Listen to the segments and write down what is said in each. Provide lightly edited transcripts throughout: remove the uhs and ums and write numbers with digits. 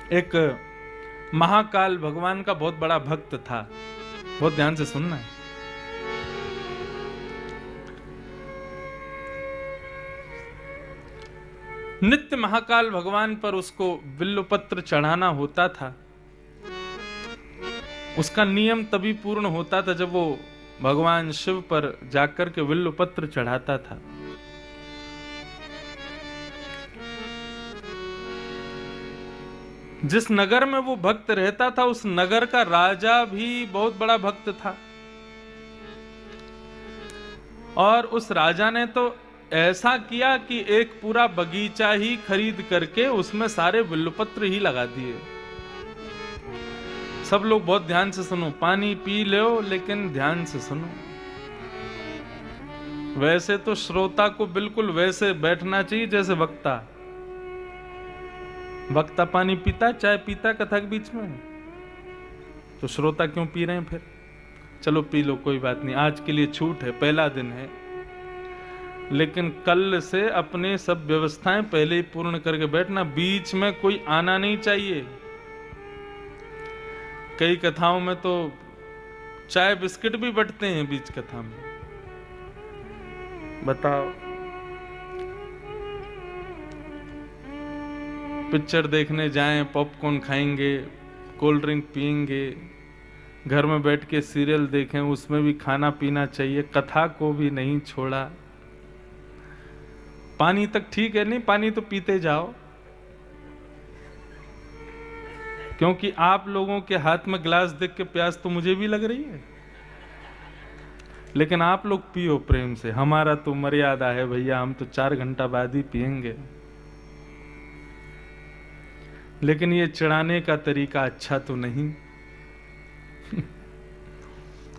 एक महाकाल भगवान का बहुत बड़ा भक्त था। बहुत ध्यान से सुनना है। नित्य महाकाल भगवान पर उसको बिल्वपत्र चढ़ाना होता था। उसका नियम तभी पूर्ण होता था जब वो भगवान शिव पर जाकर के बिल्वपत्र चढ़ाता था। जिस नगर में वो भक्त रहता था उस नगर का राजा भी बहुत बड़ा भक्त था। और उस राजा ने तो ऐसा किया कि एक पूरा बगीचा ही खरीद करके उसमें सारे बिल्वपत्र ही लगा दिए। सब लोग बहुत ध्यान से सुनो, पानी पी लो लेकिन ध्यान से सुनो। वैसे तो श्रोता को बिल्कुल वैसे बैठना चाहिए जैसे वक्ता। वक्ता पानी पीता, चाय पीता कथा के बीच में, तो श्रोता क्यों पी रहे हैं फिर? चलो पी लो, कोई बात नहीं, आज के लिए छूट है, पहला दिन है। लेकिन कल से अपने सब व्यवस्थाएं पहले ही पूर्ण करके बैठना, बीच में कोई आना नहीं चाहिए। कई कथाओं में तो चाय बिस्किट भी बंटते हैं बीच कथा में। बताओ, पिक्चर देखने जाएं, पॉपकॉर्न खाएंगे, कोल्ड ड्रिंक पिएंगे, घर में बैठ के सीरियल देखें, उसमें भी खाना पीना चाहिए, कथा को भी नहीं छोड़ा। पानी तक ठीक है, नहीं पानी तो पीते जाओ, क्योंकि आप लोगों के हाथ में गिलास देख के प्यास तो मुझे भी लग रही है। लेकिन आप लोग पियो प्रेम से, हमारा तो मर्यादा है भैया, हम तो 4 घंटा बाद ही पिएंगे। लेकिन ये चढ़ाने का तरीका अच्छा तो नहीं।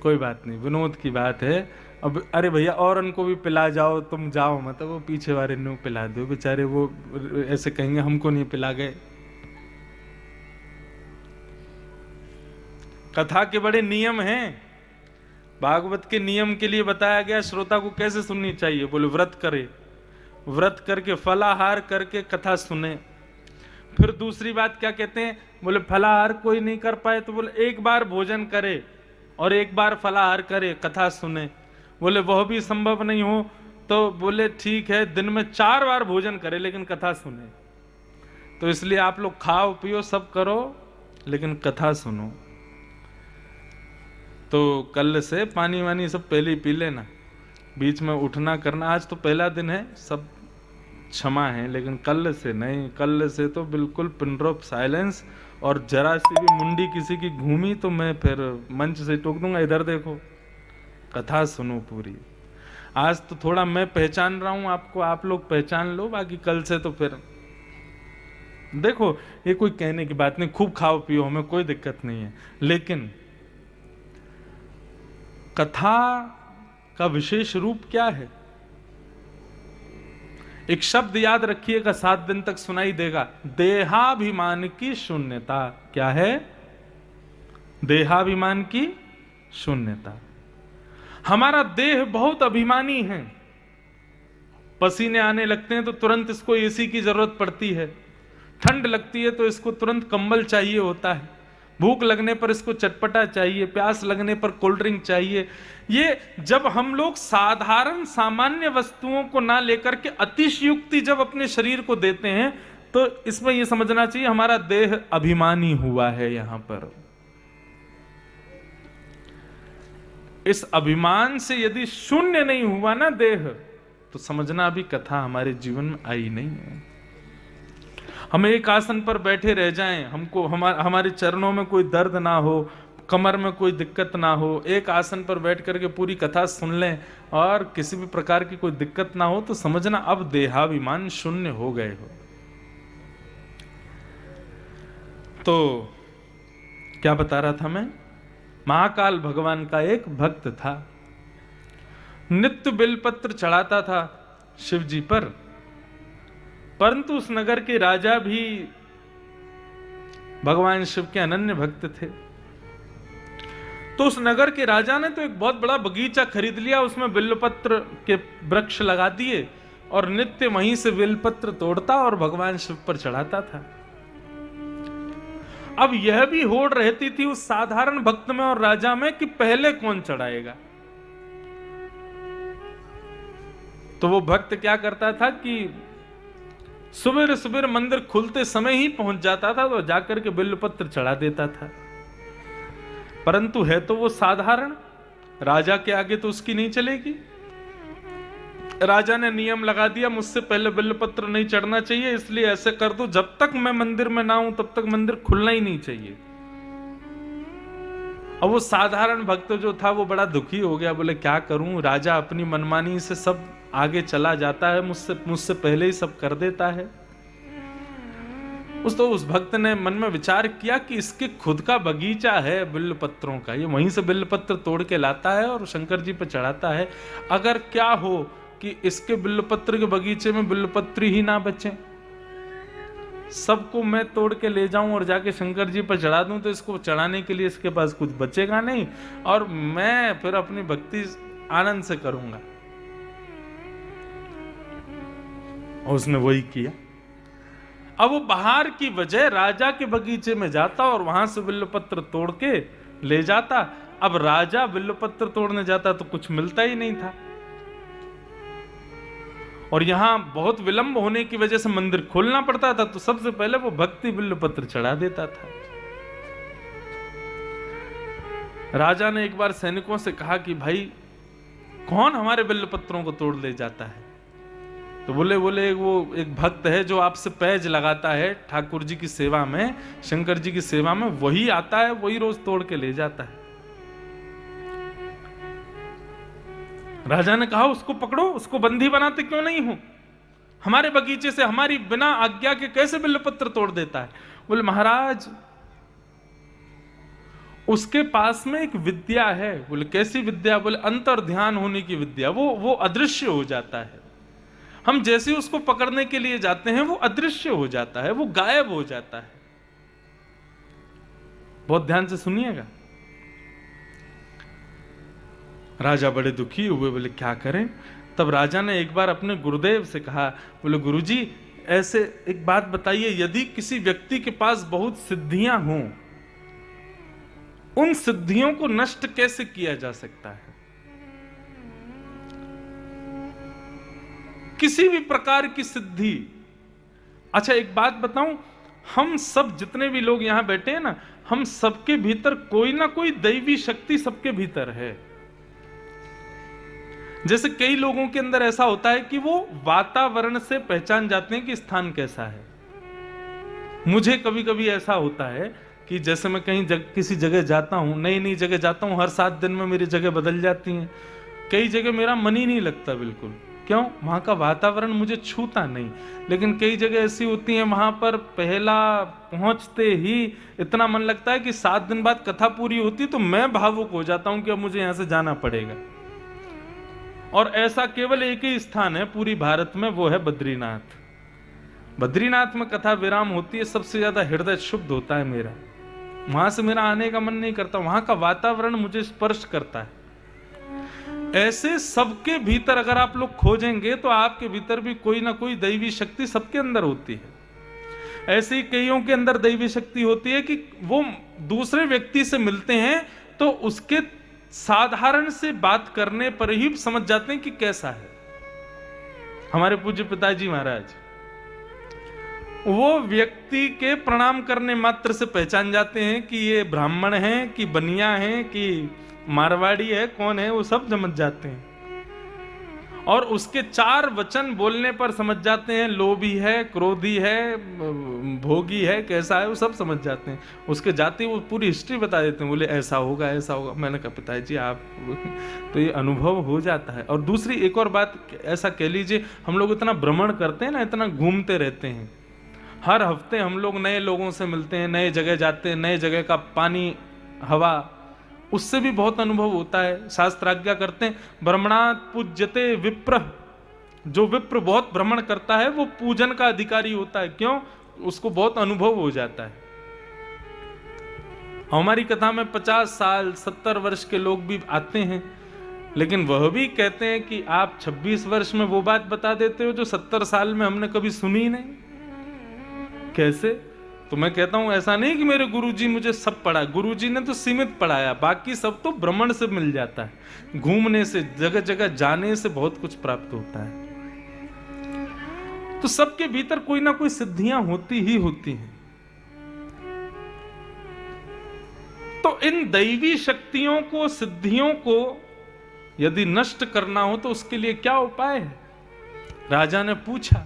कोई बात नहीं, विनोद की बात है। अब अरे भैया और उनको भी पिला जाओ, तुम जाओ मत, वो पीछे वाले ने पिला दो, बेचारे वो ऐसे कहेंगे हमको नहीं पिला गए। कथा के बड़े नियम हैं। भागवत के नियम के लिए बताया गया श्रोता को कैसे सुननी चाहिए। बोले व्रत करे, व्रत करके फलाहार करके कथा सुने। फिर दूसरी बात क्या कहते हैं, बोले फलाहार कोई नहीं कर पाए तो बोले एक बार भोजन करे और एक बार फलाहार करे, कथा सुने। बोले वह भी संभव नहीं हो तो बोले ठीक है दिन में 4 बार भोजन करे लेकिन कथा सुने। तो इसलिए आप लोग खाओ पियो सब करो लेकिन कथा सुनो। तो कल से पानी वानी सब पहले ही पी लेना, बीच में उठना करना। आज तो पहला दिन है, सब क्षमा है, लेकिन कल से नहीं, कल से तो बिल्कुल पिन ड्रॉप साइलेंस। और जरा सी भी मुंडी किसी की घूमी तो मैं फिर मंच से टोक दूंगा, इधर देखो, कथा सुनो पूरी। आज तो थोड़ा मैं पहचान रहा हूं आपको, आप लोग पहचान लो, बाकी कल से तो फिर देखो। ये कोई कहने की बात नहीं, खूब खाओ पियो, हमें कोई दिक्कत नहीं है। लेकिन कथा का विशेष रूप क्या है? एक शब्द याद रखिएगा, 7 दिन तक सुनाई देगा, देहाभिमान की शून्यता। क्या है? देहाभिमान की शून्यता। हमारा देह बहुत अभिमानी है। पसीने आने लगते हैं तो तुरंत इसको एसी की जरूरत पड़ती है, ठंड लगती है तो इसको तुरंत कंबल चाहिए होता है, भूख लगने पर इसको चटपटा चाहिए, प्यास लगने पर कोल्ड ड्रिंक चाहिए। ये जब हम लोग साधारण सामान्य वस्तुओं को ना लेकर के अतिशयोक्ति जब अपने शरीर को देते हैं तो इसमें यह समझना चाहिए हमारा देह अभिमानी हुआ है। यहां पर इस अभिमान से यदि शून्य नहीं हुआ ना देह, तो समझना अभी कथा हमारे जीवन में आई नहीं है। हम एक आसन पर बैठे रह जाएं, हमको हमारे चरणों में कोई दर्द ना हो, कमर में कोई दिक्कत ना हो, एक आसन पर बैठ करके पूरी कथा सुन लें और किसी भी प्रकार की कोई दिक्कत ना हो, तो समझना अब देहाभिमान शून्य हो गए हो। तो क्या बता रहा था मैं? महाकाल भगवान का एक भक्त था, नित्य बेलपत्र चढ़ाता था शिव जी पर, परंतु उस नगर के राजा भी भगवान शिव के अनन्य भक्त थे। तो उस नगर के राजा ने तो एक बहुत बड़ा बगीचा खरीद लिया, उसमें बेलपत्र के वृक्ष लगा दिए और नित्य वहीं से बेलपत्र तोड़ता और भगवान शिव पर चढ़ाता था। अब यह भी होड़ रहती थी उस साधारण भक्त में और राजा में कि पहले कौन चढ़ाएगा। तो वो भक्त क्या करता था कि सुबह सुबह मंदिर खुलते समय ही पहुंच जाता था, तो जाकर के बिल्वपत्र चढ़ा देता था। परंतु है तो वो साधारण, राजा के आगे तो उसकी नहीं चलेगी। राजा ने नियम लगा दिया, मुझसे पहले बिल्वपत्र नहीं चढ़ना चाहिए, इसलिए ऐसे कर दो, जब तक मैं मंदिर में ना हूं तब तक मंदिर खुलना ही नहीं चाहिए। अब वो साधारण भक्त जो था वो बड़ा दुखी हो गया, बोले क्या करूं, राजा अपनी मनमानी से सब आगे चला जाता है, मुझसे पहले ही सब कर देता है। उस भक्त ने मन में विचार किया कि इसके खुद का बगीचा है बिल्वपत्रों का, ये वहीं से बिल्वपत्र तोड़ के लाता है और शंकर जी पे चढ़ाता है। अगर क्या हो कि इसके बिल्वपत्र के बगीचे में बिल्वपत्र ही ना बचे, सबको मैं तोड़ के ले जाऊं और जाके शंकर जी पर चढ़ा दूं, तो इसको चढ़ाने के लिए इसके पास कुछ बचेगा नहीं और मैं फिर अपनी भक्ति आनंद से करूंगा। और उसने वही किया। अब वो बाहर की वजह राजा के बगीचे में जाता और वहां से बिल्वपत्र तोड़ के ले जाता। अब राजा बिल्वपत्र तोड़ने जाता तो कुछ मिलता ही नहीं था, और यहां बहुत विलंब होने की वजह से मंदिर खोलना पड़ता था, तो सबसे पहले वो भक्ति बिल्वपत्र चढ़ा देता था। राजा ने एक बार सैनिकों से कहा कि भाई कौन हमारे बिल्वपत्रों को तोड़ ले जाता है? तो बोले वो एक भक्त है जो आपसे पैज लगाता है ठाकुर जी की सेवा में, शंकर जी की सेवा में, वही आता है, वही रोज तोड़ के ले जाता है। राजा ने कहा उसको पकड़ो, उसको बंदी बनाते क्यों नहीं हो? हमारे बगीचे से हमारी बिना आज्ञा के कैसे बिल्वपत्र तोड़ देता है? बोले महाराज उसके पास में एक विद्या है। बोले कैसी विद्या? बोले अंतर ध्यान होने की विद्या, वो अदृश्य हो जाता है। हम जैसे उसको पकड़ने के लिए जाते हैं वो अदृश्य हो जाता है, वो गायब हो जाता है। बहुत ध्यान से सुनिएगा। राजा बड़े दुखी हुए, बोले क्या करें? तब राजा ने एक बार अपने गुरुदेव से कहा, बोले गुरुजी ऐसे एक बात बताइए, यदि किसी व्यक्ति के पास बहुत सिद्धियां हों, उन सिद्धियों को नष्ट कैसे किया जा सकता है? किसी भी प्रकार की सिद्धि। अच्छा एक बात बताऊं, हम सब जितने भी लोग यहां बैठे हैं ना, हम सबके भीतर कोई ना कोई दैवी शक्ति सबके भीतर है। जैसे कई लोगों के अंदर ऐसा होता है कि वो वातावरण से पहचान जाते हैं कि स्थान कैसा है। मुझे कभी कभी ऐसा होता है कि जैसे मैं कहीं किसी जगह जाता हूं, नई जगह जाता हूं, हर 7 दिन में मेरी जगह बदल जाती है। कई जगह मेरा मन ही नहीं लगता बिल्कुल, क्यों? वहां का वातावरण मुझे छूता नहीं। लेकिन कई जगह ऐसी होती हैं वहां पर पहला पहुंचते ही इतना मन लगता है कि 7 दिन बाद कथा पूरी होती तो मैं भावुक हो जाता हूं कि अब मुझे यहां से जाना पड़ेगा। और ऐसा केवल एक ही स्थान है पूरी भारत में, वो है बद्रीनाथ। बद्रीनाथ में कथा विराम होती है, सबसे ज्यादा हृदय शुद्ध होता है मेरा। वहां से मेरा आने का मन नहीं करता, वहां का वातावरण मुझे स्पर्श करता है। ऐसे सबके भीतर अगर आप लोग खोजेंगे तो आपके भीतर भी कोई ना कोई दैवी शक्ति सबके अंदर होती है। ऐसे ही कईयों के अंदर दैवी शक्ति होती है कि वो दूसरे व्यक्ति से मिलते हैं तो उसके साधारण से बात करने पर ही समझ जाते हैं कि कैसा है। हमारे पूज्य पिताजी महाराज, वो व्यक्ति के प्रणाम करने मात्र से पहचान जाते हैं कि ये ब्राह्मण है कि बनिया है कि मारवाड़ी है, कौन है, वो सब समझ जाते हैं। और उसके 4 वचन बोलने पर समझ जाते हैं, लोभी है, क्रोधी है, भोगी है, कैसा है, वो सब समझ जाते हैं। उसके जाते वो पूरी हिस्ट्री बता देते हैं, बोले ऐसा होगा ऐसा होगा। मैंने कहा पिताजी आप तो ये अनुभव हो जाता है। और दूसरी एक और बात, ऐसा कह लीजिए हम लोग इतना भ्रमण करते हैं ना, इतना घूमते रहते हैं, हर हफ्ते हम लोग नए लोगों से मिलते हैं, नए जगह जाते हैं, नए जगह का पानी हवा, उससे भी बहुत अनुभव होता है। शास्त्र आज्ञा करते हैं भ्रमणात् पूज्यते विप्र, जो विप्र बहुत भ्रमण करता है वो पूजन का अधिकारी होता है। क्यों? उसको बहुत अनुभव हो जाता है। हमारी कथा में 50 साल 70 वर्ष के लोग भी आते हैं, लेकिन वह भी कहते हैं कि आप 26 वर्ष में वो बात बता देते हो जो 70 साल में हमने कभी सुनी नहीं। कैसे? तो मैं कहता हूं ऐसा नहीं कि मेरे गुरुजी मुझे सब पढ़ा, गुरुजी ने तो सीमित पढ़ाया, बाकी सब तो ब्राह्मण से मिल जाता है। घूमने से, जगह जगह जाने से बहुत कुछ प्राप्त होता है। तो सबके भीतर कोई ना कोई सिद्धियां होती ही होती हैं। तो इन दैवी शक्तियों को, सिद्धियों को यदि नष्ट करना हो तो उसके लिए क्या उपाय है? राजा ने पूछा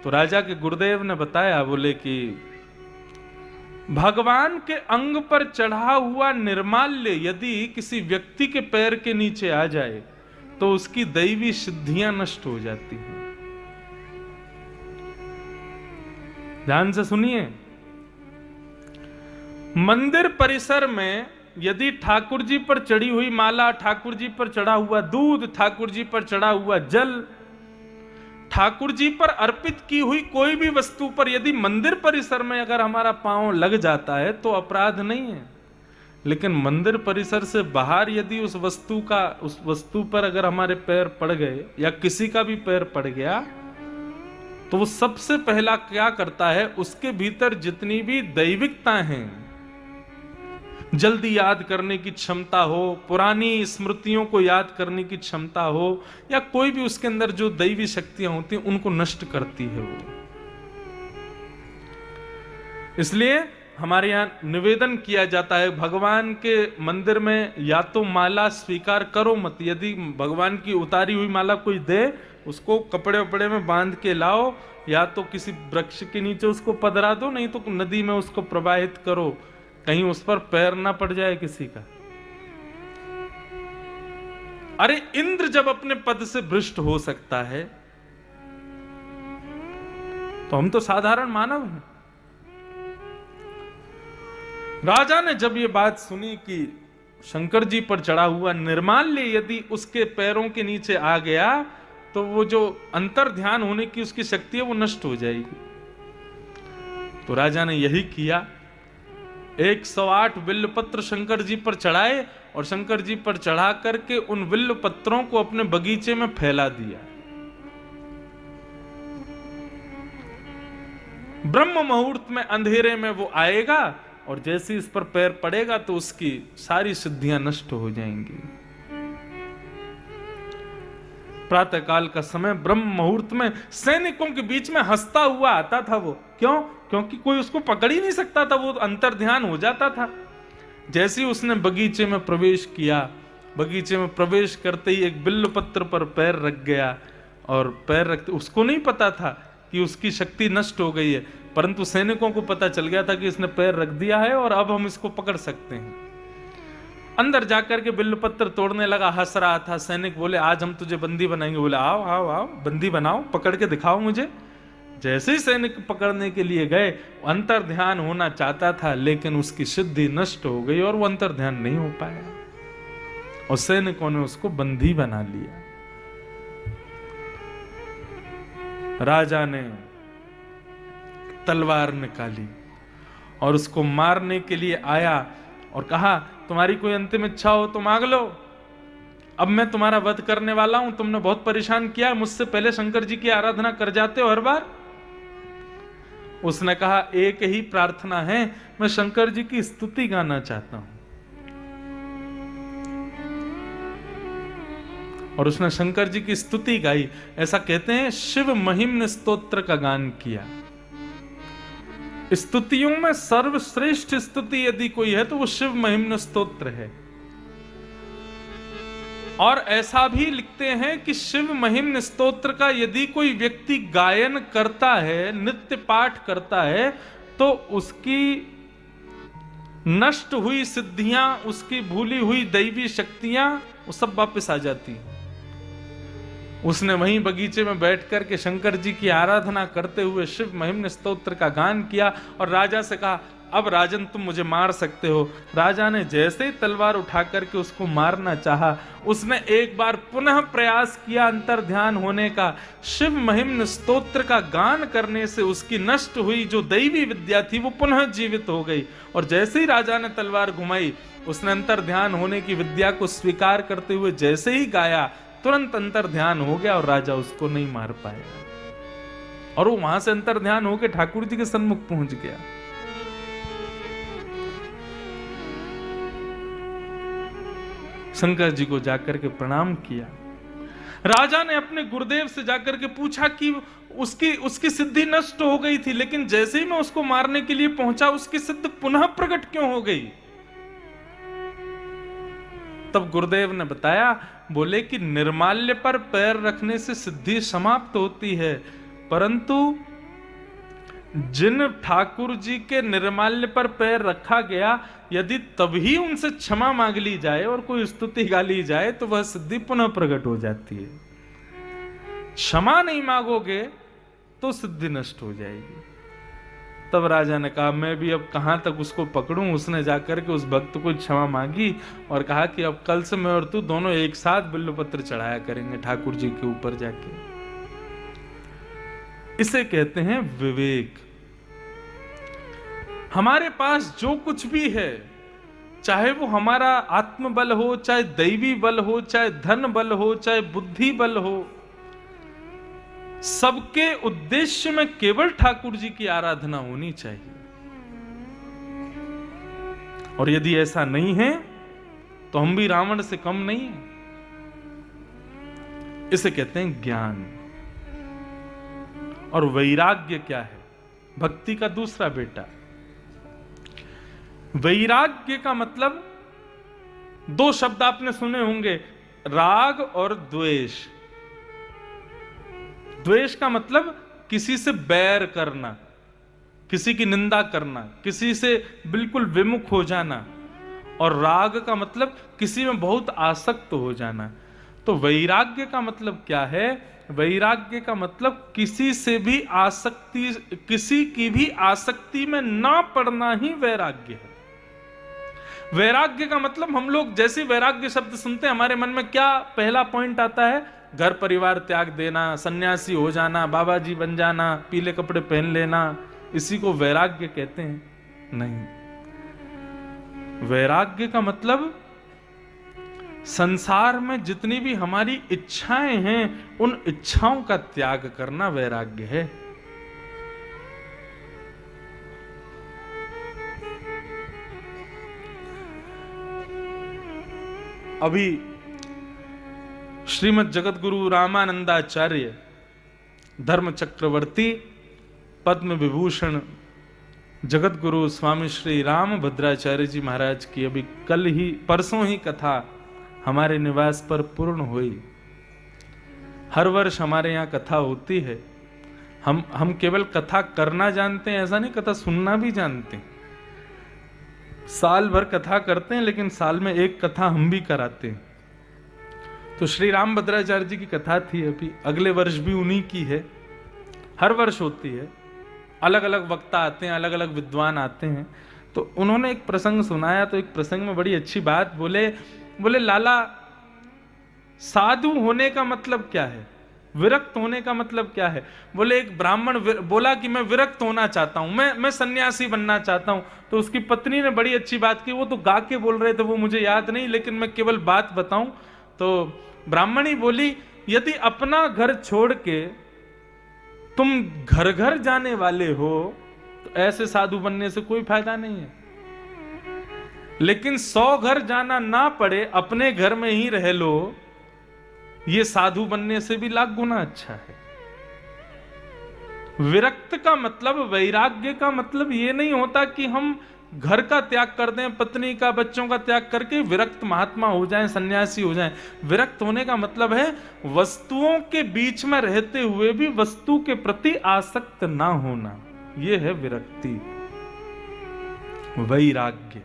तो राजा के गुरुदेव ने बताया, बोले कि भगवान के अंग पर चढ़ा हुआ निर्माल्य यदि किसी व्यक्ति के पैर के नीचे आ जाए तो उसकी दैवी सिद्धियां नष्ट हो जाती हैं। ध्यान से सुनिए, मंदिर परिसर में यदि ठाकुर जी पर चढ़ी हुई माला, ठाकुर जी पर चढ़ा हुआ दूध, ठाकुर जी पर चढ़ा हुआ जल, ठाकुर जी पर अर्पित की हुई कोई भी वस्तु पर यदि मंदिर परिसर में अगर हमारा पांव लग जाता है तो अपराध नहीं है। लेकिन मंदिर परिसर से बाहर यदि उस वस्तु पर अगर हमारे पैर पड़ गए या किसी का भी पैर पड़ गया तो वो सबसे पहला क्या करता है, उसके भीतर जितनी भी दैविकता हैं, जल्दी याद करने की क्षमता हो, पुरानी स्मृतियों को याद करने की क्षमता हो, या कोई भी उसके अंदर जो दैवी शक्तियां होती हैं उनको नष्ट करती है वो। इसलिए हमारे यहां निवेदन किया जाता है, भगवान के मंदिर में या तो माला स्वीकार करो मत, यदि भगवान की उतारी हुई माला कोई दे उसको कपड़े वपड़े में बांध के लाओ, या तो किसी वृक्ष के नीचे उसको पधरा दो, नहीं तो नदी में उसको प्रवाहित करो, कहीं उस पर पैर ना पड़ जाए किसी का। अरे इंद्र जब अपने पद से भ्रष्ट हो सकता है तो हम तो साधारण मानव हैं। राजा ने जब ये बात सुनी कि शंकर जी पर चढ़ा हुआ निर्माल्य यदि उसके पैरों के नीचे आ गया तो वो जो अंतर ध्यान होने की उसकी शक्ति है वो नष्ट हो जाएगी। तो राजा ने यही किया, 108 बिल्व पत्र शंकर जी पर चढ़ाए और शंकर जी पर चढ़ा करके उन बिल्व पत्रों को अपने बगीचे में फैला दिया। ब्रह्म मुहूर्त में अंधेरे में वो आएगा और जैसे इस पर पैर पड़ेगा तो उसकी सारी सिद्धियां नष्ट हो जाएंगी। प्रातः काल का समय ब्रह्म मुहूर्त में सैनिकों के बीच में हंसता हुआ आता था वो। क्यों? क्योंकि कोई उसको पकड़ ही नहीं सकता था, वो अंतर ध्यान हो जाता था। जैसे ही उसने बगीचे में प्रवेश किया, बगीचे में प्रवेश करते ही एक बिल्व पत्र पर पैर रख गया और पैर रखते उसको नहीं पता था कि उसकी शक्ति नष्ट हो गई है, परंतु सैनिकों को पता चल गया था कि इसने पैर रख दिया है और अब हम इसको पकड़ सकते हैं। अंदर जाकर के बिल्व पत्र तोड़ने लगा, हंस रहा था। सैनिक बोले आज हम तुझे बंदी बनाएंगे। बोले आओ आओ आओ, बंदी बनाओ, पकड़ के दिखाओ मुझे। जैसे ही सैनिक पकड़ने के लिए गए, अंतर ध्यान होना चाहता था लेकिन उसकी सिद्धि नष्ट हो गई और वो अंतर ध्यान नहीं हो पाया और सैनिकों ने उसको बंदी बना लिया। राजा ने तलवार निकाली और उसको मारने के लिए आया और कहा तुम्हारी कोई अंतिम इच्छा हो तो मांग लो, अब मैं तुम्हारा वध करने वाला हूं, तुमने बहुत परेशान किया है, मुझसे पहले शंकर जी की आराधना कर जाते हो हर बार। उसने कहा एक ही प्रार्थना है, मैं शंकर जी की स्तुति गाना चाहता हूं। और उसने शंकर जी की स्तुति गाई। ऐसा कहते हैं शिव महिम्न स्तोत्र का गान किया। स्तुतियों में सर्वश्रेष्ठ स्तुति यदि कोई है तो वो शिव महिम्न स्तोत्र है। और ऐसा भी लिखते हैं कि शिव महिम्न स्तोत्र का यदि कोई व्यक्ति गायन करता है, नित्य पाठ करता है, तो उसकी नष्ट हुई सिद्धियां, उसकी भूली हुई दैवी शक्तियां वो सब वापस आ जाती हैं। उसने वहीं बगीचे में बैठ कर के शंकर जी की आराधना करते हुए शिव महिम्न स्तोत्र का गान किया और राजा से कहा अब राजन तुम मुझे मार सकते हो। राजा ने जैसे ही तलवार उठा करके उसको मारना चाहा, उसने एक बार पुनः प्रयास किया अंतर ध्यान होने का। शिव महिम्न स्तोत्र का गान करने से उसकी नष्ट हुई जो दैवी विद्या थी वो पुनः जीवित हो गई। और जैसे ही राजा ने तलवार घुमाई, उसने अंतर ध्यान होने की विद्या को स्वीकार करते हुए जैसे ही गाया, तुरंत अंतर ध्यान हो गया और राजा उसको नहीं मार पाया। और वो वहां से अंतर ध्यान होकर ठाकुर जी के सन्मुख पहुंच गया। शंकर जी को जाकर के प्रणाम किया। राजा ने अपने गुरुदेव से जाकर के पूछा कि उसकी सिद्धि नष्ट हो गई थी, लेकिन जैसे ही मैं उसको मारने के लिए पहुंचा उसकी सिद्धि पुनः प्रकट क्यों हो गई? तब गुरुदेव ने बताया, बोले कि निर्माल्य पर पैर रखने से सिद्धि समाप्त होती है, परंतु जिन ठाकुर जी के निर्माल्य पर पैर रखा गया, यदि तभी उनसे क्षमा मांग ली जाए और कोई स्तुति गा ली जाए तो वह सिद्धि पुनः प्रकट हो जाती है। क्षमा नहीं मांगोगे तो सिद्धि नष्ट हो जाएगी। तब राजा ने कहा, मैं भी अब कहां तक उसको पकड़ूं। उसने जाकर के उस भक्त को क्षमा मांगी और कहा कि अब कल से मैं और तू दोनों एक साथ बिल्वपत्र चढ़ाया करेंगे ठाकुर जी के ऊपर जाके। इसे कहते हैं विवेक। हमारे पास जो कुछ भी है, चाहे वो हमारा आत्मबल हो, चाहे दैवी बल हो, चाहे धन बल हो, चाहे बुद्धि बल हो, सबके उद्देश्य में केवल ठाकुर जी की आराधना होनी चाहिए। और यदि ऐसा नहीं है तो हम भी रावण से कम नहीं है। इसे कहते हैं ज्ञान। और वैराग्य क्या है? भक्ति का दूसरा बेटा। वैराग्य का मतलब दो शब्द आपने सुने होंगे, राग और द्वेष। द्वेष का मतलब किसी से बैर करना, किसी की निंदा करना, किसी से बिल्कुल विमुख हो जाना। और राग का मतलब किसी में बहुत आसक्त हो जाना। तो वैराग्य का मतलब क्या है? वैराग्य का मतलब किसी से भी आसक्ति, किसी की भी आसक्ति में ना पड़ना ही वैराग्य है। वैराग्य का मतलब हम लोग जैसे वैराग्य शब्द सुनते हैं, हमारे मन में क्या पहला पॉइंट आता है? घर परिवार त्याग देना, सन्यासी हो जाना, बाबा जी बन जाना, पीले कपड़े पहन लेना, इसी को वैराग्य कहते हैं। नहीं, वैराग्य का मतलब संसार में जितनी भी हमारी इच्छाएं हैं, उन इच्छाओं का त्याग करना वैराग्य है। अभी श्रीमद् जगत गुरु रामानंदाचार्य धर्म चक्रवर्ती पद्म विभूषण जगत गुरु स्वामी श्री राम भद्राचार्य जी महाराज की अभी कल ही परसों ही कथा हमारे निवास पर पूर्ण हुई। हर वर्ष हमारे यहाँ कथा होती है। हम केवल कथा करना जानते हैं ऐसा नहीं, कथा सुनना भी जानते हैं। साल भर कथा करते हैं, लेकिन साल में एक कथा हम भी कराते हैं। तो श्री राम भद्राचार्य जी की कथा थी अभी, अगले वर्ष भी उन्हीं की है। हर वर्ष होती है, अलग अलग वक्ता आते हैं, अलग अलग विद्वान आते हैं। तो उन्होंने एक प्रसंग सुनाया, तो एक प्रसंग में बड़ी अच्छी बात बोले लाला, साधु होने का मतलब क्या है? विरक्त होने का मतलब क्या है? बोले एक ब्राह्मण बोला कि मैं विरक्त होना चाहता हूं, मैं सन्यासी बनना चाहता हूं। तो उसकी पत्नी ने बड़ी अच्छी बात की, वो तो गा के बोल रहे थे, वो मुझे याद नहीं, लेकिन मैं केवल बात बताऊं। तो ब्राह्मणी बोली, यदि अपना घर छोड़ के तुम घर घर जाने वाले हो तो ऐसे साधु बनने से कोई फायदा नहीं है। लेकिन 100 घर जाना ना पड़े, अपने घर में ही रह लो, ये साधु बनने से भी लाख गुना अच्छा है। विरक्त का मतलब, वैराग्य का मतलब ये नहीं होता कि हम घर का त्याग कर दें, पत्नी का, बच्चों का त्याग करके विरक्त महात्मा हो जाएं, सन्यासी हो जाएं। विरक्त होने का मतलब है वस्तुओं के बीच में रहते हुए भी वस्तु के प्रति आसक्त ना होना। यह है विरक्ति, वैराग्य।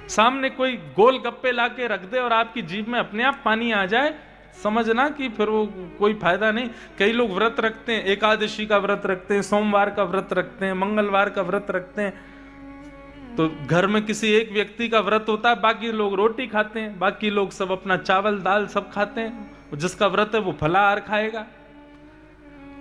सामने कोई गोल गप्पे लाके रख दे और आपकी जीभ में अपने आप पानी आ जाए, समझना कि फिर वो कोई फायदा नहीं। कई लोग व्रत रखते हैं, एकादशी का व्रत रखते हैं, सोमवार का व्रत रखते हैं, मंगलवार का व्रत रखते हैं। तो घर में किसी एक व्यक्ति का व्रत होता है, बाकी लोग रोटी खाते हैं, बाकी लोग सब अपना चावल दाल सब खाते हैं। जिसका व्रत है वो फलाहार खाएगा।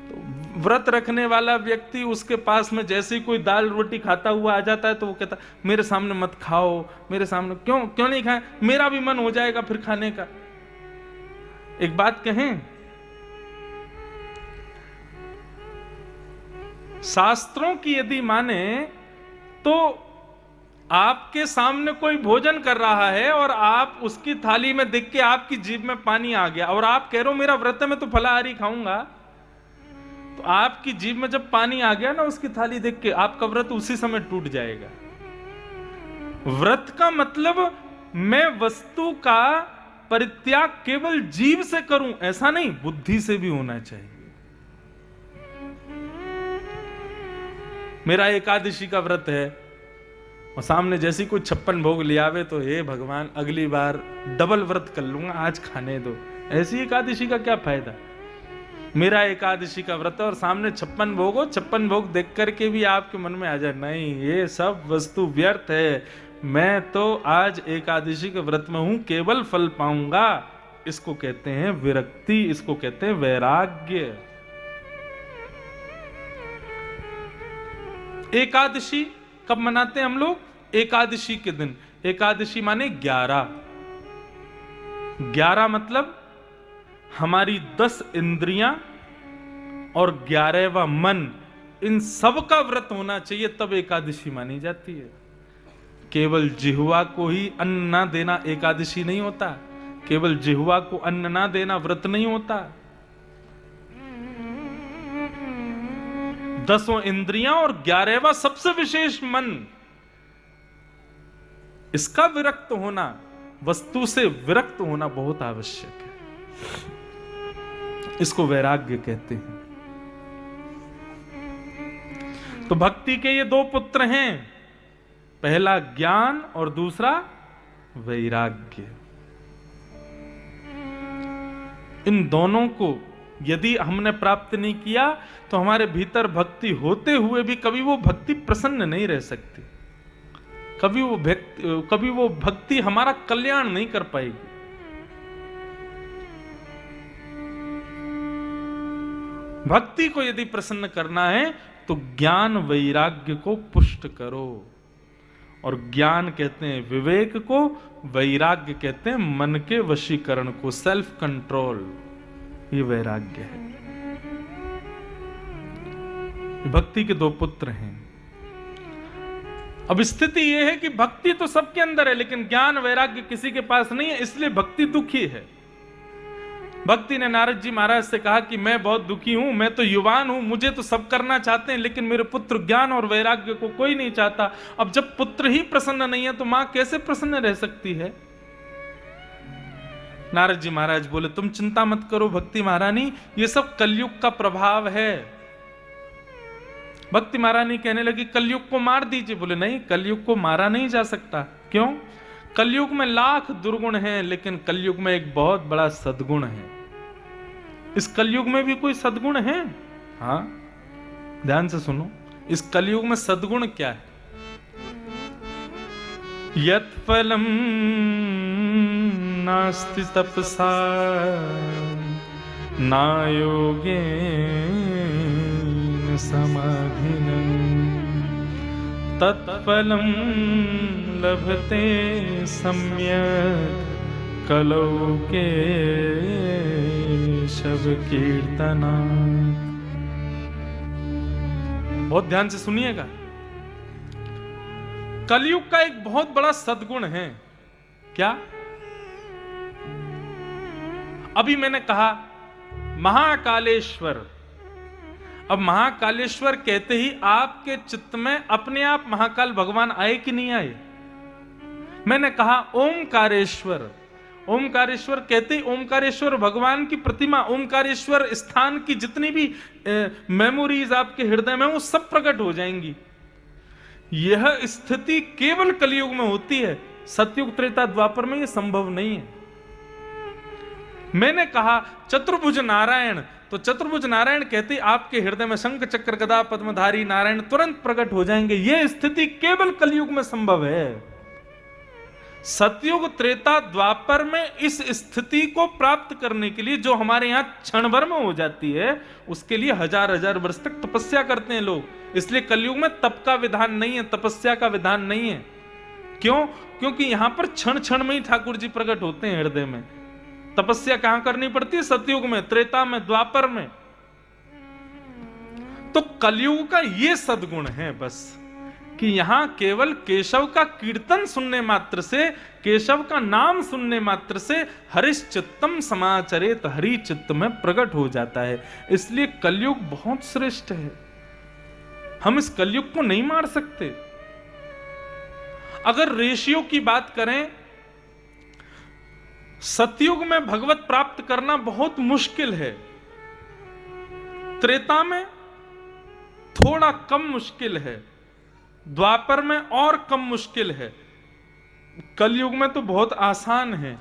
तो व्रत रखने वाला व्यक्ति, उसके पास में जैसे ही कोई दाल रोटी खाता हुआ आ जाता है तो वो कहता मेरे सामने मत खाओ, मेरे सामने क्यों नहीं खाए, मेरा भी मन हो जाएगा फिर खाने का। एक बात कहें, शास्त्रों की यदि माने तो आपके सामने कोई भोजन कर रहा है और आप उसकी थाली में देख के आपकी जीभ में पानी आ गया और आप कह रहे हो मेरा व्रत है, मैं तो फलाहारी खाऊंगा, तो आपकी जीभ में जब पानी आ गया ना उसकी थाली देख के, आपका व्रत उसी समय टूट जाएगा। व्रत का मतलब मैं वस्तु का परित्याग केवल जीभ से करूं ऐसा नहीं, बुद्धि से भी होना चाहिए। मेरा एकादशी का व्रत है और सामने जैसी कोई 56 भोग ले आवे तो हे भगवान अगली बार डबल व्रत कर लूंगा, आज खाने दो, ऐसी एकादशी का क्या फायदा। मेरा एकादशी का व्रत है और सामने 56 भोग हो, 56 भोग देख करके भी आपके मन में आ जाए नहीं ये सब वस्तु व्यर्थ है, मैं तो आज एकादशी के व्रत में हूं, केवल फल पाऊंगा, इसको कहते हैं विरक्ति, इसको कहते हैं वैराग्य। एकादशी कब मनाते हैं हम लोग? एकादशी के दिन। एकादशी माने 11। 11 मतलब हमारी 10 इंद्रियां और 11वां मन, इन सब का व्रत होना चाहिए, तब एकादशी मानी जाती है। केवल जिह्वा को ही अन्न ना देना एकादशी नहीं होता, केवल जिह्वा को अन्न ना देना व्रत नहीं होता। 10 इंद्रियां और 11वां सबसे विशेष मन, इसका विरक्त होना, वस्तु से विरक्त होना बहुत आवश्यक है, इसको वैराग्य कहते हैं। तो भक्ति के ये 2 पुत्र हैं, पहला ज्ञान और दूसरा वैराग्य। इन दोनों को यदि हमने प्राप्त नहीं किया तो हमारे भीतर भक्ति होते हुए भी कभी वो भक्ति प्रसन्न नहीं रह सकती, कभी वो भक्ति हमारा कल्याण नहीं कर पाएगी। भक्ति को यदि प्रसन्न करना है तो ज्ञान वैराग्य को पुष्ट करो, और ज्ञान कहते हैं विवेक को, वैराग्य कहते हैं मन के वशीकरण को, सेल्फ कंट्रोल, ये वैराग्य है। भक्ति के 2 पुत्र हैं। अब स्थिति यह है कि भक्ति तो सबके अंदर है लेकिन ज्ञान वैराग्य किसी के पास नहीं है, इसलिए भक्ति दुखी है। भक्ति ने नारद जी महाराज से कहा कि मैं बहुत दुखी हूं, मैं तो युवान हूं, मुझे तो सब करना चाहते हैं लेकिन मेरे पुत्र ज्ञान और वैराग्य को कोई नहीं चाहता। अब जब पुत्र ही प्रसन्न नहीं है तो मां कैसे प्रसन्न रह सकती है? नारद जी महाराज बोले तुम चिंता मत करो भक्ति महारानी, ये सब कलयुग का प्रभाव है। भक्ति महारानी कहने लगी कलयुग को मार दीजिए। बोले नहीं, कलयुग को मारा नहीं जा सकता। क्यों? कलयुग में लाख दुर्गुण हैं लेकिन कलयुग में एक बहुत बड़ा सद्गुण है। इस कलयुग में भी कोई सद्गुण है? हाँ, ध्यान से सुनो, इस कलयुग में सद्गुण क्या है? यत् फलम नास्ति तपसा ना योगेन समाधिनं तत्फलं लभते सम्यक् कलौ केशव कीर्तनात्। बहुत ध्यान से सुनिएगा, कलयुग का एक बहुत बड़ा सद्गुण है। क्या? अभी मैंने कहा महाकालेश्वर। अब महाकालेश्वर कहते ही आपके चित्त में अपने आप महाकाल भगवान आए कि नहीं आए? मैंने कहा ओमकारेश्वर। ओमकारेश्वर कहते ही ओमकारेश्वर भगवान की प्रतिमा, ओमकारेश्वर स्थान की जितनी भी मेमोरीज आपके हृदय में वो सब प्रकट हो जाएंगी। यह स्थिति केवल कलयुग में होती है, सतयुग त्रेता द्वापर में यह संभव नहीं है। मैंने कहा चतुर्भुज नारायण, तो चतुर्भुज नारायण कहते आपके हृदय में शंख चक्र गदा पद्मधारी नारायण तुरंत प्रकट हो जाएंगे। यह स्थिति केवल कलयुग में संभव है। सतयुग त्रेता द्वापर में इस स्थिति को प्राप्त करने के लिए जो हमारे यहां क्षण भर में हो जाती है, उसके लिए हजार हजार वर्ष तक तपस्या करते हैं लोग। इसलिए कलयुग में तप का विधान नहीं है, तपस्या का विधान नहीं है। क्यों? क्योंकि यहां पर क्षण क्षण में ही ठाकुर जी प्रकट होते हैं हृदय में। तपस्या कहां करनी पड़ती है? सतयुग में, त्रेता में, द्वापर में। तो कलयुग का ये सद्गुण है बस, कि यहां केवल केशव का कीर्तन सुनने मात्र से, केशव का नाम सुनने मात्र से हरिश्चित्तम समाचरेत, हरि चित्त में प्रकट हो जाता है। इसलिए कलयुग बहुत श्रेष्ठ है, हम इस कलयुग को नहीं मार सकते। अगर रेशियो की बात करें, सतयुग में भगवत प्राप्त करना बहुत मुश्किल है, त्रेता में थोड़ा कम मुश्किल है, द्वापर में और कम मुश्किल है, कलयुग में तो बहुत आसान है।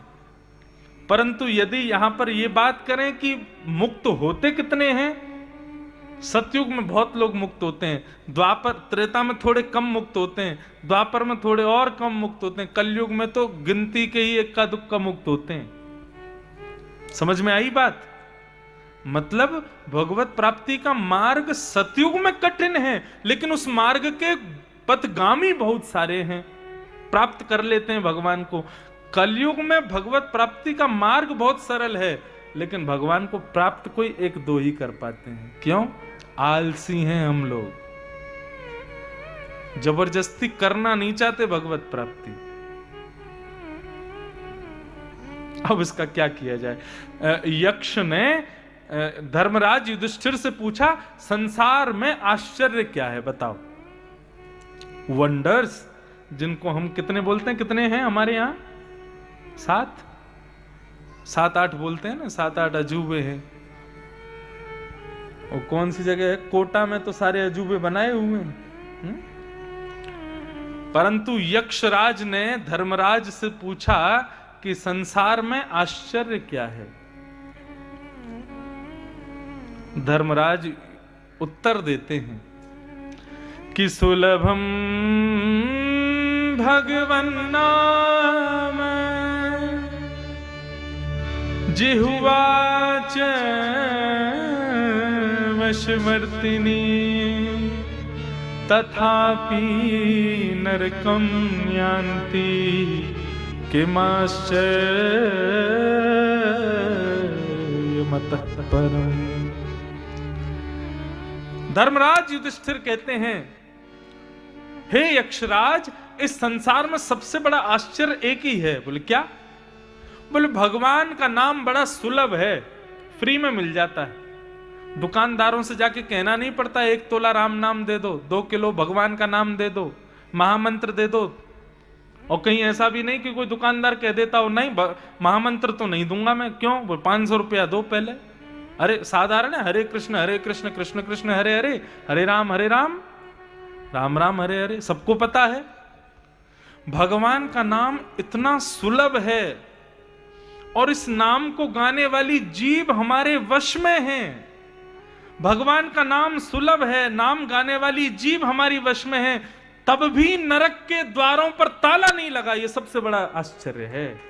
परंतु यदि यहां पर यह बात करें कि मुक्त होते कितने हैं, सतयुग में बहुत लोग मुक्त होते हैं, द्वापर त्रेता में थोड़े कम मुक्त होते हैं, द्वापर में थोड़े और कम मुक्त होते हैं, कलयुग में तो गिनती के ही इक्का दुक्का मुक्त होते हैं। समझ में आई बात? मतलब भगवत प्राप्ति का मार्ग सतयुग में कठिन है, लेकिन उस मार्ग के पथगामी बहुत सारे हैं, प्राप्त कर लेते हैं भगवान को। कलयुग में भगवत प्राप्ति का मार्ग बहुत सरल है, लेकिन भगवान को प्राप्त कोई एक दो ही कर पाते हैं। क्यों? आलसी हैं हम लोग, जबरदस्ती करना नहीं चाहते भगवत प्राप्ति। अब इसका क्या किया जाए? यक्ष ने धर्मराज युधिष्ठिर से पूछा, संसार में आश्चर्य क्या है बताओ। वंडर्स, जिनको हम कितने बोलते हैं, कितने हैं हमारे यहां? 7-8 बोलते हैं ना, 7-8 अजूबे हैं। और कौन सी जगह है? कोटा में तो सारे अजूबे बनाए हुए हैं। परंतु यक्षराज ने धर्मराज से पूछा कि संसार में आश्चर्य क्या है। धर्मराज उत्तर देते हैं कि सुलभम भगवन नाम जिह्वाच वशवर्तिनी तथापि नरकं यान्ति किमाश्चर्यमतः परम्। धर्मराज युधिष्ठिर कहते हैं, हे यक्षराज, इस संसार में सबसे बड़ा आश्चर्य एक ही है। बोले क्या? बोले भगवान का नाम बड़ा सुलभ है, फ्री में मिल जाता है, दुकानदारों से जाके कहना नहीं पड़ता 1 तोला राम नाम दे दो, 2 किलो भगवान का नाम दे दो, महामंत्र दे दो। और कहीं ऐसा भी नहीं कि कोई दुकानदार कह देता हो नहीं महामंत्र तो नहीं दूंगा मैं। क्यों? वो 500 रुपया दो पहले। अरे साधारण है, हरे कृष्ण कृष्ण कृष्ण हरे हरे, हरे राम राम राम हरे हरे, सबको पता है। भगवान का नाम इतना सुलभ है और इस नाम को गाने वाली जीभ हमारे वश में है। भगवान का नाम सुलभ है, नाम गाने वाली जीभ हमारी वश में है, तब भी नरक के द्वारों पर ताला नहीं लगा। यह सबसे बड़ा आश्चर्य है।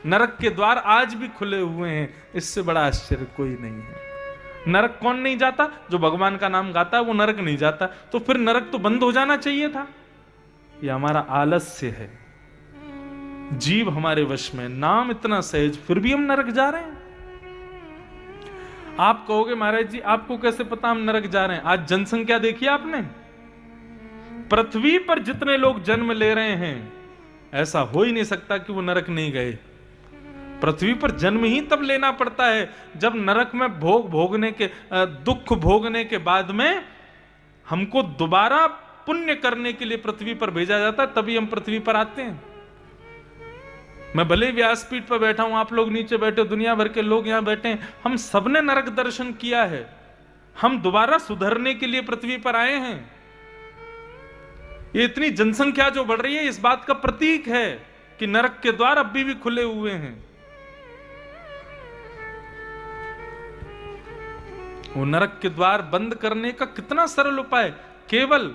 नरक के द्वार आज भी खुले हुए हैं, इससे बड़ा आश्चर्य कोई नहीं है। नरक कौन नहीं जाता? जो भगवान का नाम गाता है वो नरक नहीं जाता। तो फिर नरक तो बंद हो जाना चाहिए था। यह हमारा आलस्य है, जीव हमारे वश में, नाम इतना सहज, फिर भी हम नरक जा रहे हैं। आप कहोगे महाराज जी आपको कैसे पता हम नरक जा रहे हैं? आज जनसंख्या देखिए आपने, पृथ्वी पर जितने लोग जन्म ले रहे हैं, ऐसा हो ही नहीं सकता कि वो नरक नहीं गए। पृथ्वी पर जन्म ही तब लेना पड़ता है जब नरक में भोगने के दुख भोगने के बाद में हमको दोबारा पुण्य करने के लिए पृथ्वी पर भेजा जाता है, तभी हम पृथ्वी पर आते हैं। मैं भले व्यासपीठ पर बैठा हूं, आप लोग नीचे बैठे, दुनिया भर के लोग यहां बैठे हैं, हम सबने नरक दर्शन किया है। हम दोबारा सुधरने के लिए पृथ्वी पर आए हैं। ये इतनी जनसंख्या जो बढ़ रही है, इस बात का प्रतीक है कि नरक के द्वार अभी भी खुले हुए हैं। वो नरक के द्वार बंद करने का कितना सरल उपाय, केवल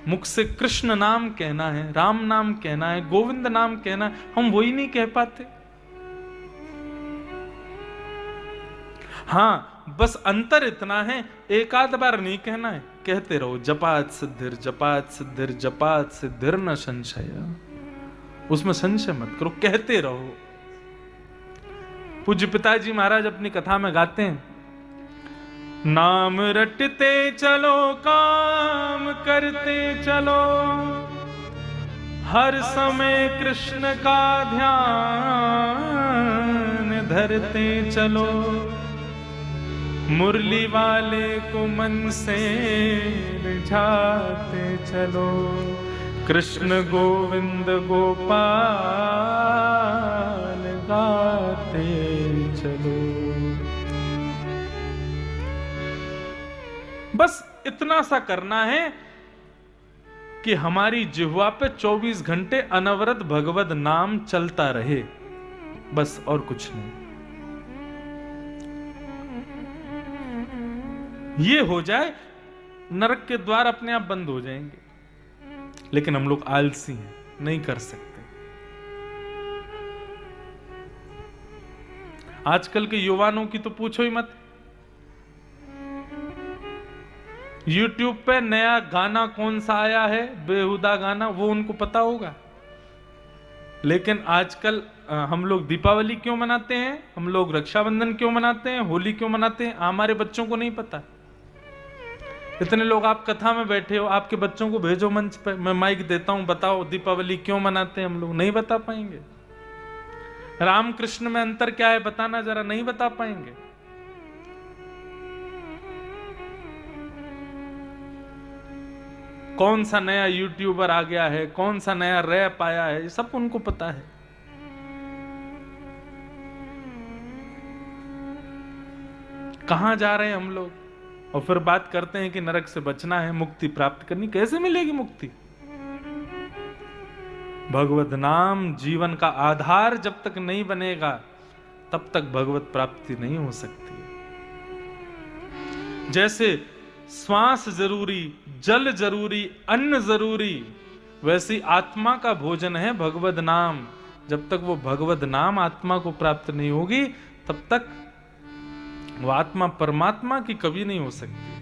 मुख से कृष्ण नाम कहना है, राम नाम कहना है, गोविंद नाम कहना है। हम वही नहीं कह पाते। हां, बस अंतर इतना है, एक आध बार नहीं कहना है, कहते रहो जपात सिद्धिर जपात सिद्धिर जपात सिद्धिर न संशय। उसमें संशय मत करो, कहते रहो। पूज्य पिताजी महाराज अपनी कथा में गाते हैं, नाम रटते चलो, काम करते चलो, हर समय कृष्ण का ध्यान धरते चलो, मुरली वाले को मन से रिझाते चलो, कृष्ण गोविंद गोपाल गाते चलो। बस इतना सा करना है कि हमारी जिह्वा पे 24 घंटे अनवरत भगवत नाम चलता रहे, बस और कुछ नहीं। ये हो जाए, नरक के द्वार अपने आप बंद हो जाएंगे। लेकिन हम लोग आलसी हैं, नहीं कर सकते। आजकल के युवानों की तो पूछो ही मत। YouTube पे नया गाना कौन सा आया है, बेहुदा गाना, वो उनको पता होगा। लेकिन आजकल हम लोग दीपावली क्यों मनाते हैं, हम लोग रक्षाबंधन क्यों मनाते हैं, होली क्यों मनाते हैं, हमारे बच्चों को नहीं पता। इतने लोग आप कथा में बैठे हो, आपके बच्चों को भेजो मंच पे, मैं माइक देता हूं, बताओ दीपावली क्यों मनाते हैं। हम लोग नहीं बता पाएंगे। राम कृष्ण में अंतर क्या है बताना जरा, नहीं बता पाएंगे। कौन सा नया यूट्यूबर आ गया है, कौन सा नया रैप आया है, ये सब उनको पता है। कहां जा रहे हैं हम लोग, और फिर बात करते हैं कि नरक से बचना है, मुक्ति प्राप्त करनी। कैसे मिलेगी मुक्ति? भगवत नाम जीवन का आधार जब तक नहीं बनेगा, तब तक भगवत प्राप्ति नहीं हो सकती। जैसे श्वास जरूरी, जल जरूरी, अन्न जरूरी, वैसी आत्मा का भोजन है भगवत नाम। जब तक वो भगवत नाम आत्मा को प्राप्त नहीं होगी, तब तक वो आत्मा परमात्मा की कभी नहीं हो सकती।